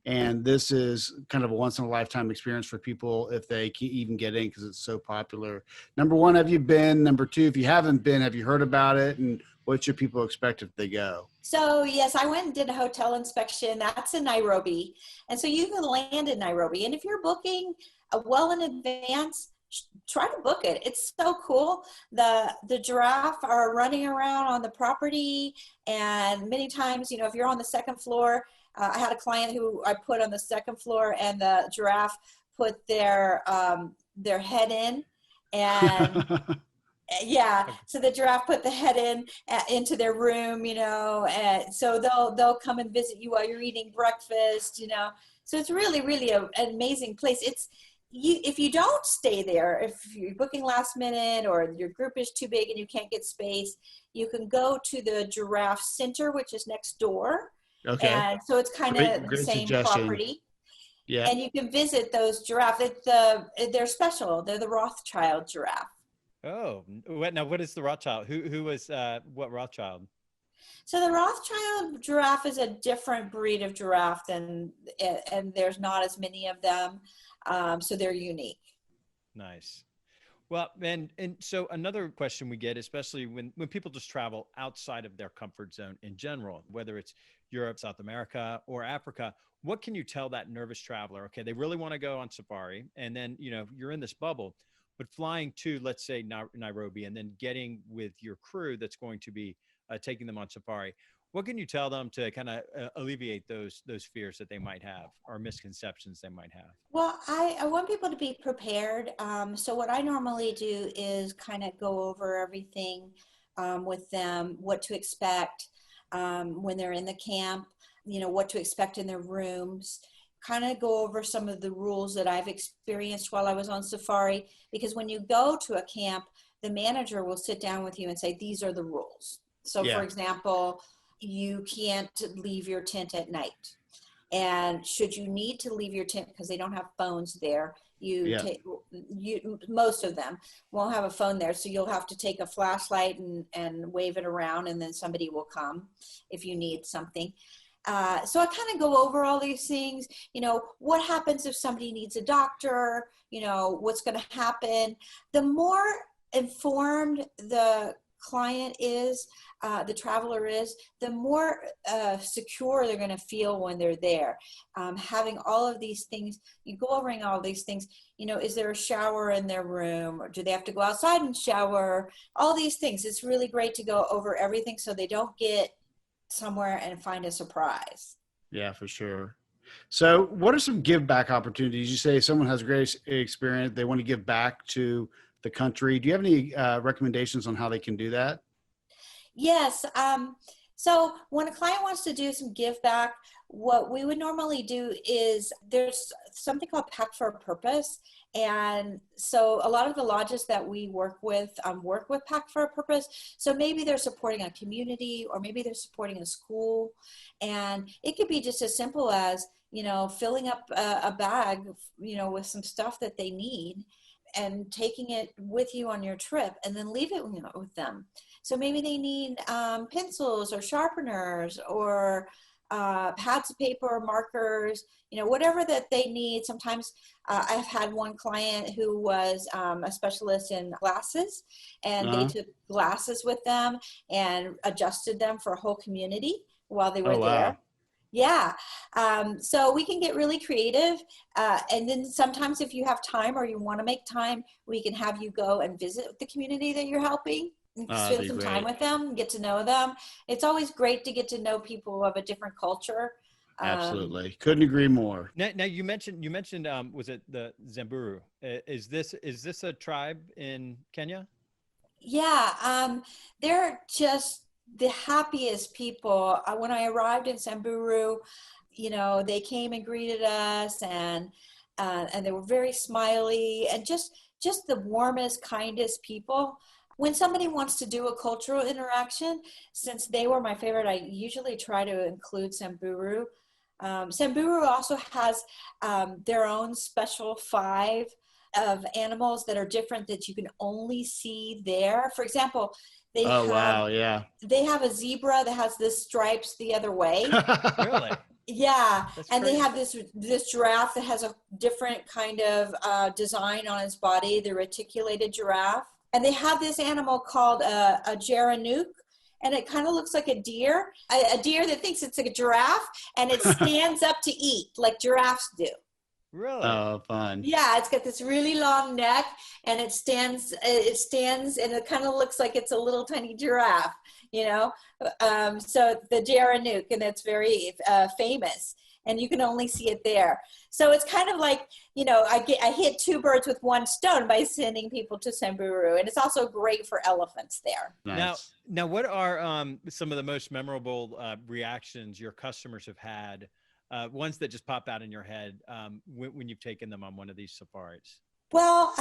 and this is kind of a once-in-a-lifetime experience for people if they can even get in, because it's so popular. Number one, have you been? Number two, if you haven't been, have you heard about it? And what should people expect if they go? So yes, I went and did a hotel inspection. That's in Nairobi. And so you can land in Nairobi. And if you're booking well in advance, try to book it. It's so cool. The giraffe are running around on the property. And many times, if you're on the second floor, I had a client who I put on the second floor and the giraffe put their head in. And yeah, so the giraffe put the head into their room, and so they'll come and visit you while you're eating breakfast, So it's really, really an amazing place. If you don't stay there, if you're booking last minute or your group is too big and you can't get space, you can go to the Giraffe Center, which is next door. Okay. And so it's kind of the same suggestion. Property. Yeah. And you can visit those giraffe. They're special. They're the Rothschild giraffe. Oh, now what is the Rothschild? Who was what Rothschild? So the Rothschild giraffe is a different breed of giraffe and there's not as many of them. So they're unique. Nice. Well, and so another question we get, especially when people just travel outside of their comfort zone in general, whether it's Europe, South America, or Africa, what can you tell that nervous traveler? Okay, they really want to go on safari, and then, you're in this bubble, but flying to, let's say, Nairobi, and then getting with your crew that's going to be taking them on safari. What can you tell them to kind of alleviate those fears that they might have or misconceptions they might have? Well, I want people to be prepared. So what I normally do is kind of go over everything with them, what to expect when they're in the camp, what to expect in their rooms, kind of go over some of the rules that I've experienced while I was on safari. Because when you go to a camp, the manager will sit down with you and say, these are the rules. So for example, you can't leave your tent at night. And should you need to leave your tent because they don't have phones there, most of them won't have a phone there. So you'll have to take a flashlight and wave it around, and then somebody will come if you need something. So I kind of go over all these things, what happens if somebody needs a doctor, what's going to happen. The more informed the client is, the traveler is, the more secure they're going to feel when they're there. Having all of these things, you go over all these things, is there a shower in their room, or do they have to go outside and shower? All these things. It's really great to go over everything so they don't get somewhere and find a surprise. Yeah, for sure. So what are some give back opportunities? You say someone has a great experience, they want to give back to the country. Do you have any recommendations on how they can do that? Yes. So when a client wants to do some give back, what we would normally do is there's something called Pack for a Purpose. And so a lot of the lodges that we work with Pack for a Purpose. So maybe they're supporting a community, or maybe they're supporting a school. And it could be just as simple as, filling up a bag, with some stuff that they need and taking it with you on your trip, and then leave it with them. So maybe they need pencils or sharpeners or pads of paper, markers, whatever that they need. Sometimes I've had one client who was a specialist in glasses, and they took glasses with them and adjusted them for a whole community while they were there. Yeah. So we can get really creative. And then sometimes if you have time or you want to make time, we can have you go and visit the community that you're helping. Spend some time with them, get to know them. It's always great to get to know people of a different culture. Absolutely. Couldn't agree more. Now you mentioned was it the Samburu? Is this a tribe in Kenya? Yeah. They're just the happiest people. When I arrived in Samburu, they came and greeted us, and they were very smiley and just the warmest, kindest people. When somebody wants to do a cultural interaction, since they were my favorite, I usually try to include Samburu. Samburu also has their own special 5 of animals that are different that you can only see there. For example, they have a zebra that has the stripes the other way. Really? Yeah. That's and crazy. They have this giraffe that has a different kind of design on its body, the reticulated giraffe. And they have this animal called a Geranuk, and it kind of looks like a deer that thinks it's a giraffe, and it stands up to eat like giraffes do. Really? Oh, fun. Yeah, it's got this really long neck, and it stands, and it kind of looks like it's a little tiny giraffe, you know? So the Jaranuke, and it's very famous, and you can only see it there. So it's kind of like, you know, I hit two birds with one stone by sending people to Samburu, and it's also great for elephants there. Nice. Now, what are some of the most memorable reactions your customers have had? Ones that just pop out in your head when you've taken them on one of these safaris? Well,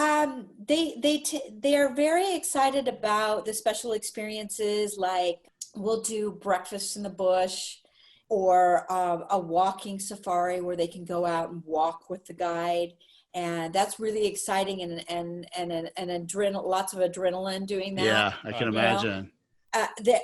they're very excited about the special experiences, like we'll do breakfast in the bush, or a walking safari where they can go out and walk with the guide, and that's really exciting, and lots of adrenaline doing that. Yeah, I can imagine.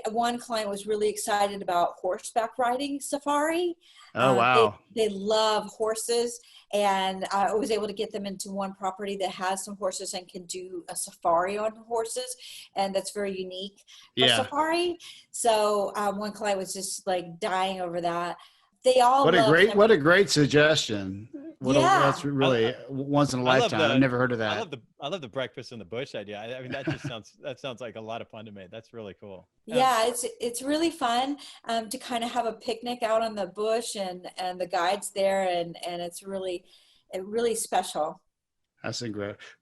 One client was really excited about horseback riding safari. Oh, wow. They love horses, and I was able to get them into one property that has some horses and can do a safari on horses, and that's very unique for safari. So one client was just like dying over that. They all what a great suggestion. That's really once in a lifetime. I've never heard of that. I love the breakfast in the bush idea. I mean, that sounds like a lot of fun to me. That's really cool. Yeah, it's really fun to kind of have a picnic out on the bush, and the guides there, and it's really special. That's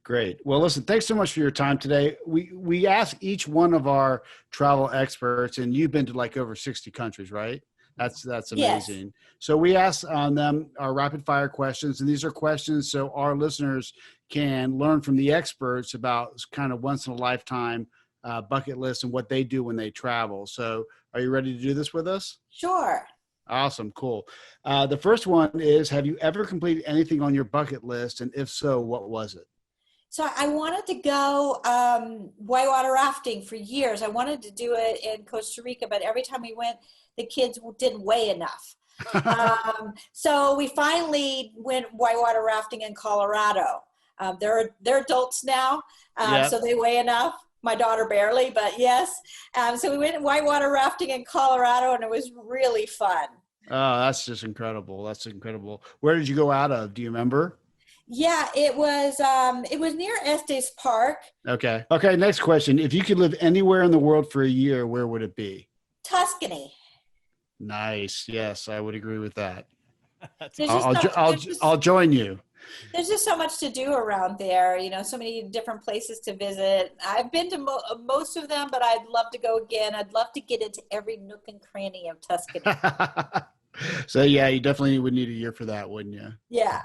great. Well, listen, thanks so much for your time today. We ask each one of our travel experts, and you've been to like over 60 countries, right? That's amazing. Yes. So we ask them our rapid fire questions, and these are questions so our listeners can learn from the experts about kind of once in a lifetime bucket list and what they do when they travel. So are you ready to do this with us? Sure. Awesome. Cool. The first one is, have you ever completed anything on your bucket list? And if so, what was it? So I wanted to go whitewater rafting for years. I wanted to do it in Costa Rica, but every time we went, the kids didn't weigh enough. So we finally went whitewater rafting in Colorado. They're adults now, so they weigh enough. My daughter barely, but yes. So we went whitewater rafting in Colorado, and it was really fun. Oh, that's just incredible. That's incredible. Where did you go out of? Do you remember? Yeah, it was near Estes Park. Okay. Next question. If you could live anywhere in the world for a year, where would it be? Tuscany. Nice. Yes, I would agree with that. I'll join you. There's just so much to do around there, you know, so many different places to visit. I've been to most of them, but I'd love to go again. I'd love to get into every nook and cranny of Tuscany. So yeah, you definitely would need a year for that, wouldn't you? Yeah.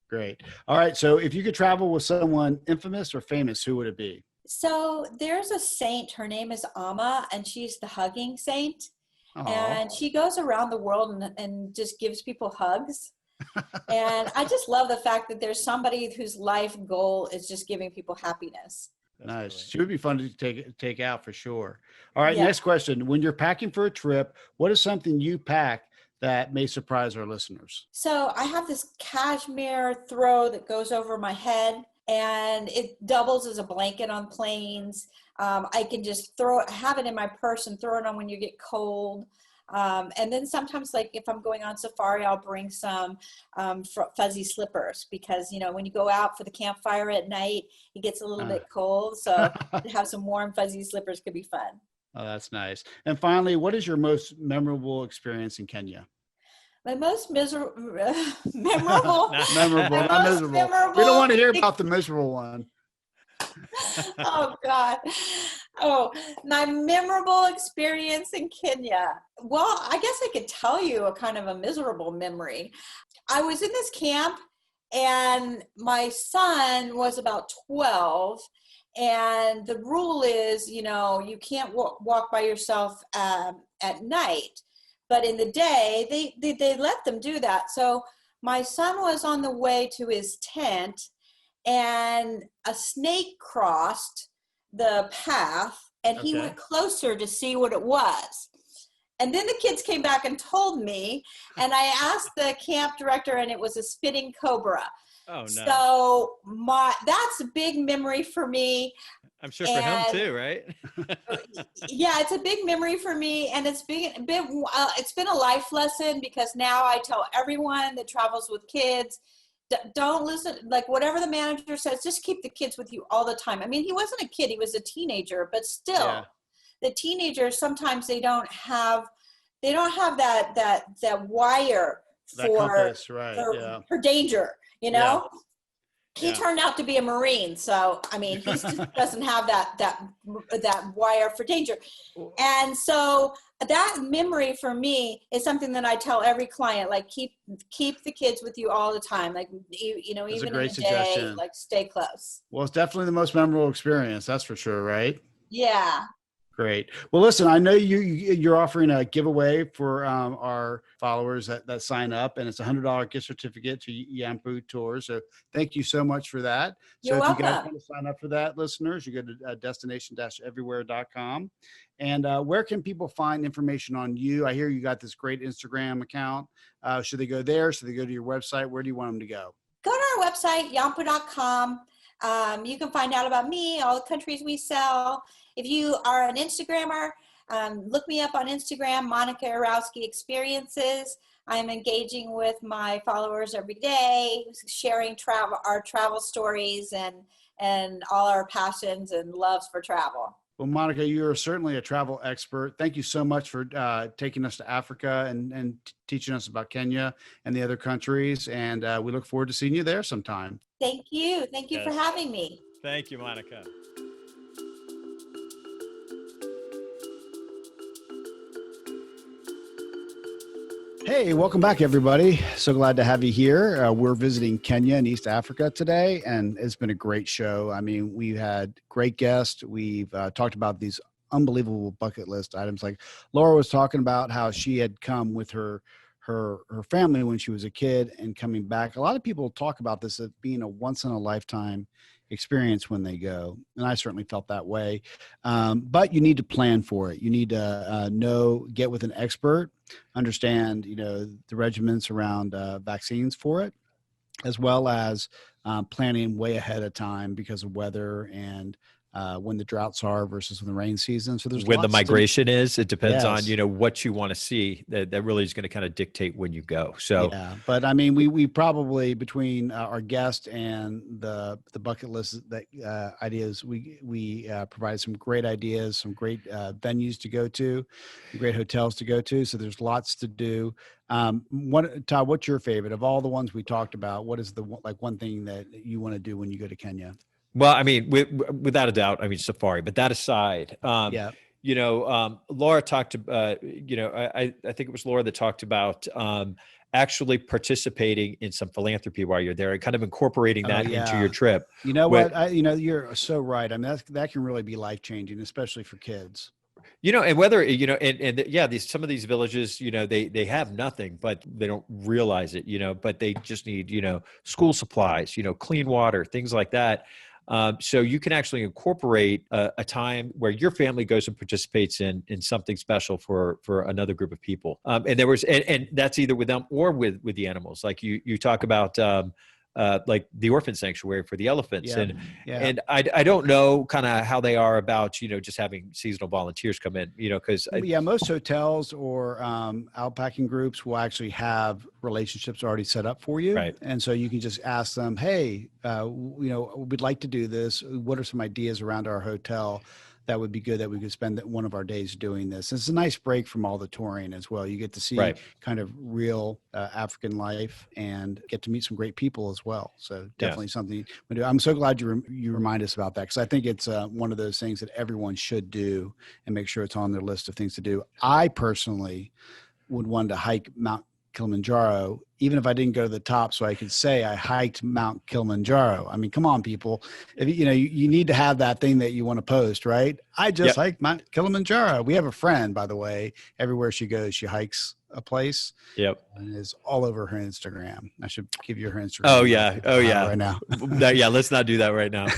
Great. All right. So if you could travel with someone infamous or famous, who would it be? So there's a saint. Her name is Amma, and she's the hugging saint. Aww. And she goes around the world and just gives people hugs. And I just love the fact that there's somebody whose life goal is just giving people happiness. Nice. She would be fun to take out for sure. All right. Next question. When you're packing for a trip, what is something you pack that may surprise our listeners? So I have this cashmere throw that goes over my head, and it doubles as a blanket on planes. I can just have it in my purse and throw it on when you get cold. And then sometimes, like if I'm going on safari, I'll bring some fuzzy slippers, because, you know, when you go out for the campfire at night, it gets a little bit cold. So to have some warm fuzzy slippers could be fun. Oh, that's nice. And finally, what is your most memorable experience in Kenya? My most memorable. Memorable, not miserable. We don't want to hear about the miserable one. Oh God. Oh, my memorable experience in Kenya. Well, I guess I could tell you a kind of a miserable memory. I was in this camp, and my son was about 12, and the rule is, you know, you can't walk by yourself at night, but in the day they let them do that. So my son was on the way to his tent, and a snake crossed the path, and he went closer to see what it was. And then the kids came back and told me, and I asked the camp director, and it was a spitting cobra. Oh, no. So that's a big memory for me. I'm sure for him too, right? Yeah, it's a big memory for me, and it's been a life lesson, because now I tell everyone that travels with kids, don't listen, like whatever the manager says, just keep the kids with you all the time. I mean, he wasn't a kid, he was a teenager, but still, the teenagers, sometimes they don't have that wire That compass, right? for danger, you know? Yeah. He turned out to be a Marine, so I mean, he just doesn't have that wire for danger. And so that memory for me is something that I tell every client, like keep the kids with you all the time, like you know, That's even a great in the suggestion. day, like stay close. Well, it's definitely the most memorable experience, that's for sure, right? Yeah. Great. Well, listen, I know you're offering a giveaway for our followers that sign up, and it's $100 gift certificate to Yampu Tours. So thank you so much for that. You're so if welcome. you guys want to sign up for that, listeners, you go to destination-everywhere.com. And where can people find information on you? I hear you got this great Instagram account. Should they go there? Should they go to your website? Where do you want them to go? Go to our website, yampu.com. You can find out about me, all the countries we sell. If you are an Instagrammer, look me up on Instagram, Monica Irauzqui Experiences. I'm engaging with my followers every day, sharing our travel stories and all our passions and loves for travel. Well, Monica, you're certainly a travel expert. Thank you so much for taking us to Africa and teaching us about Kenya and the other countries. And we look forward to seeing you there sometime. Thank you. Thank you for having me. Thank you, Monica. Hey, welcome back, everybody. So glad to have you here. We're visiting Kenya and East Africa today, and it's been a great show. I mean, we've had great guests. We've talked about these unbelievable bucket list items. Like Laura was talking about how she had come with her family when she was a kid and coming back. A lot of people talk about this as being a once in a lifetime experience when they go. And I certainly felt that way. But you need to plan for it. You need to get with an expert, understand, the regimens around vaccines for it, as well as planning way ahead of time because of weather and when the droughts are versus when the rain season. So there's when the migration is, it depends on, Yes. What you want to see. That really is going to kind of dictate when you go. So Yeah, but I mean, we probably, between our guest and the bucket list ideas, we provided some great ideas, some great venues to go to, great hotels to go to. So there's lots to do. Todd, what's your favorite of all the ones we talked about? What is the one thing that you want to do when you go to Kenya? Well, I mean, without a doubt, I mean, safari, but that aside, Yeah. Laura talked to, I think it was Laura that talked about actually participating in some philanthropy while you're there and kind of incorporating that into your trip. You know what? You're so right. I mean, that can really be life-changing, especially for kids. And whether, some of these villages, they have nothing, but they don't realize it, but they just need, school supplies, clean water, things like that. So you can actually incorporate a time where your family goes and participates in something special for another group of people. And that's either with them or with the animals. Like you talk about, like the orphan sanctuary for the elephants. And I don't know kind of how they are about, just having seasonal volunteers come in, because most hotels or outpacking groups will actually have relationships already set up for you. Right. And so you can just ask them, hey, we'd like to do this. What are some ideas around our hotel that would be good that we could spend one of our days doing this? It's a nice break from all the touring as well. You get to see kind of real African life and get to meet some great people as well. So definitely something we do. I'm so glad you remind us about that, because I think it's one of those things that everyone should do and make sure it's on their list of things to do. I personally would want to hike Mount Kilimanjaro, even if I didn't go to the top, so I could say I hiked Mount Kilimanjaro. I mean, come on, people. If you need to have that thing that you want to post, right? I just hiked Mount Kilimanjaro. We have a friend, by the way, everywhere she goes, she hikes a place. Yep. And is all over her Instagram. I should give you her Instagram. Oh yeah. Right now. Yeah. Let's not do that right now.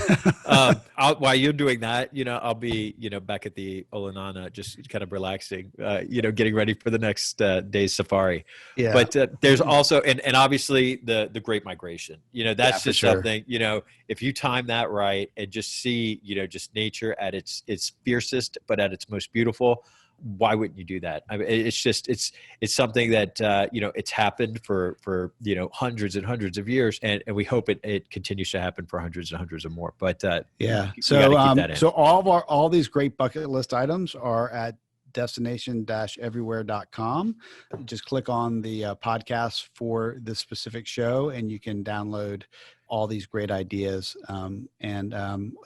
While you're doing that, I'll be, back at the Olanana, just kind of relaxing, getting ready for the next day's safari. Yeah. But there's also, and obviously the Great Migration, that's just something, if you time that right and just see, just nature at its fiercest, but at its most beautiful, why wouldn't you do that? I mean, it's something that, it's happened for hundreds and hundreds of years, and we hope it continues to happen for hundreds and hundreds of more. But so all these great bucket list items are at destination-everywhere.com. Just click on the podcast for this specific show, and you can download all these great ideas and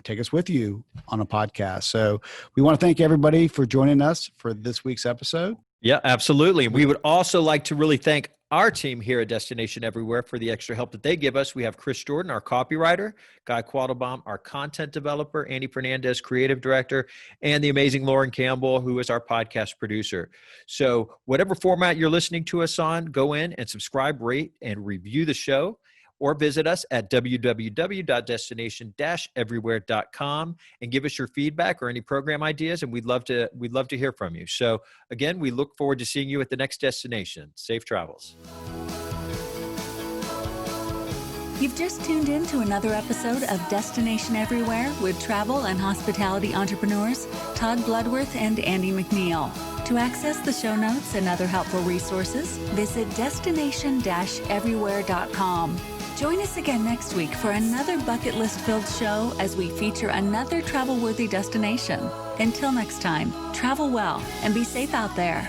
take us with you on a podcast. So we want to thank everybody for joining us for this week's episode. Yeah, absolutely. We would also like to really thank our team here at Destination Everywhere for the extra help that they give us. We have Chris Jordan, our copywriter, Guy Quattlebaum, our content developer, Andy Fernandez, creative director, and the amazing Lauren Campbell, who is our podcast producer. So whatever format you're listening to us on, go in and subscribe, rate, and review the show, or visit us at www.destination-everywhere.com and give us your feedback or any program ideas, and we'd love to hear from you. So again, we look forward to seeing you at the next destination. Safe travels. You've just tuned in to another episode of Destination Everywhere with travel and hospitality entrepreneurs Todd Bludworth and Andy McNeill. To access the show notes and other helpful resources, visit destination-everywhere.com. Join us again next week for another bucket list filled show as we feature another travel-worthy destination. Until next time, travel well and be safe out there.